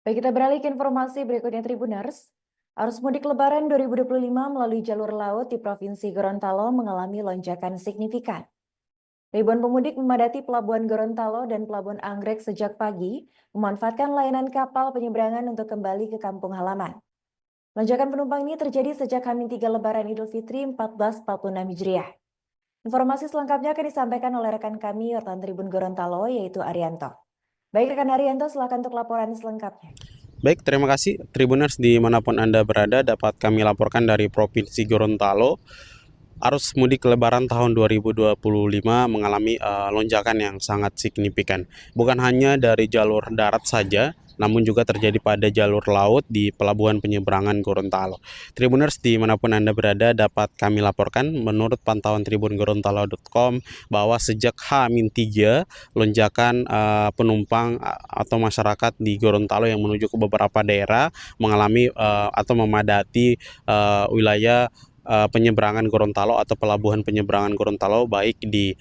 Baik, kita beralih ke informasi berikutnya Tribuners. Arus mudik Lebaran 2025 melalui jalur laut di Provinsi Gorontalo mengalami lonjakan signifikan. Ribuan pemudik memadati Pelabuhan Gorontalo dan Pelabuhan Anggrek sejak pagi, memanfaatkan layanan kapal penyeberangan untuk kembali ke kampung halaman. Lonjakan penumpang ini terjadi sejak H-3 Lebaran Idul Fitri 1446 Hijriah. Informasi selengkapnya akan disampaikan oleh rekan kami wartawan Tribun Gorontalo yaitu Arianto. Baik rekan Arianto, silakan untuk laporan selengkapnya. Baik, terima kasih Tribuners dimanapun Anda berada, dapat kami laporkan dari Provinsi Gorontalo. Arus mudik Lebaran tahun 2025 mengalami lonjakan yang sangat signifikan. Bukan hanya dari jalur darat saja, namun juga terjadi pada jalur laut di Pelabuhan Penyeberangan Gorontalo. Tribuners dimanapun Anda berada dapat kami laporkan menurut pantauan tribungorontalo.com bahwa sejak H-3 lonjakan penumpang atau masyarakat di Gorontalo yang menuju ke beberapa daerah mengalami atau memadati wilayah penyeberangan Gorontalo atau pelabuhan penyeberangan Gorontalo baik di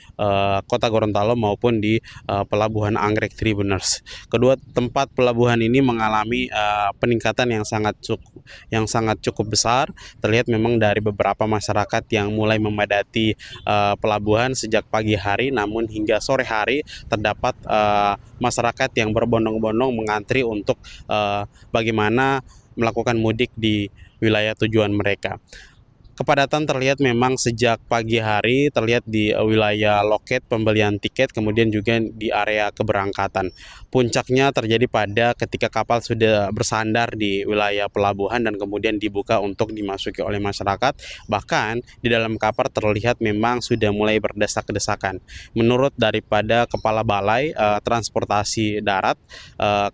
kota Gorontalo maupun di pelabuhan Anggrek Tribuners. Kedua tempat pelabuhan ini mengalami peningkatan yang sangat cukup besar. Terlihat memang dari beberapa masyarakat yang mulai memadati pelabuhan sejak pagi hari, namun hingga sore hari terdapat masyarakat yang berbondong-bondong mengantri untuk bagaimana melakukan mudik di wilayah tujuan mereka. Kepadatan terlihat memang sejak pagi hari, terlihat di wilayah loket pembelian tiket, kemudian juga di area keberangkatan. Puncaknya terjadi pada ketika kapal sudah bersandar di wilayah pelabuhan dan kemudian dibuka untuk dimasuki oleh masyarakat. Bahkan di dalam kapal terlihat memang sudah mulai berdesak-desakan. Menurut daripada Kepala Balai Transportasi Darat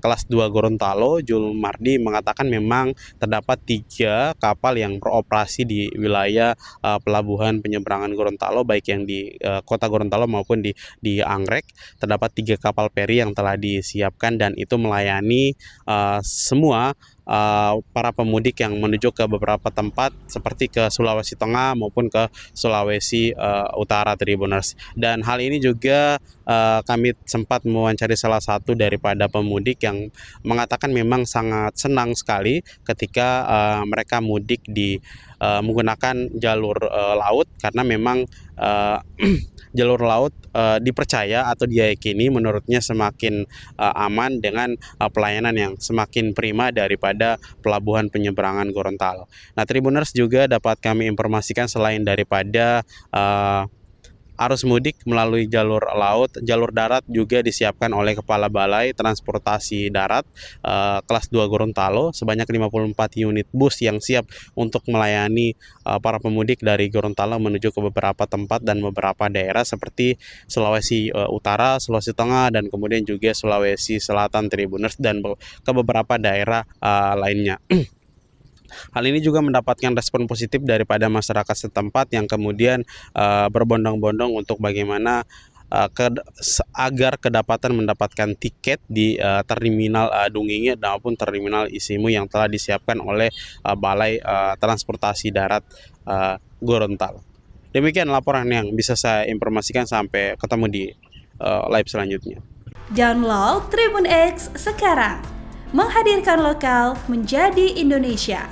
kelas 2 Gorontalo, Jul Mardi mengatakan memang terdapat 3 kapal yang beroperasi di wilayah pelabuhan penyeberangan Gorontalo, baik yang di kota Gorontalo maupun di Anggrek. Terdapat 3 kapal feri yang telah disiapkan dan itu melayani semua para pemudik yang menuju ke beberapa tempat seperti ke Sulawesi Tengah maupun ke Sulawesi Utara, Tribuners. Dan hal ini juga kami sempat mewawancari salah satu daripada pemudik yang mengatakan memang sangat senang sekali ketika mereka mudik di menggunakan jalur laut, karena memang jalur laut dipercaya atau diyakini menurutnya semakin aman dengan pelayanan yang semakin prima daripada pelabuhan penyeberangan Gorontalo. Nah, Tribuners juga dapat kami informasikan selain daripada arus mudik melalui jalur laut, jalur darat juga disiapkan oleh Kepala Balai Transportasi Darat kelas 2 Gorontalo sebanyak 54 unit bus yang siap untuk melayani para pemudik dari Gorontalo menuju ke beberapa tempat dan beberapa daerah seperti Sulawesi Utara, Sulawesi Tengah, dan kemudian juga Sulawesi Selatan, Tribuners, dan ke beberapa daerah lainnya. Hal ini juga mendapatkan respon positif daripada masyarakat setempat yang kemudian berbondong-bondong untuk bagaimana agar kedapatan mendapatkan tiket di terminal Dungingi maupun terminal Isimu yang telah disiapkan oleh Balai Transportasi Darat Gorontalo. Demikian laporan yang bisa saya informasikan, sampai ketemu di live selanjutnya. Download Tribun X sekarang, menghadirkan lokal menjadi Indonesia.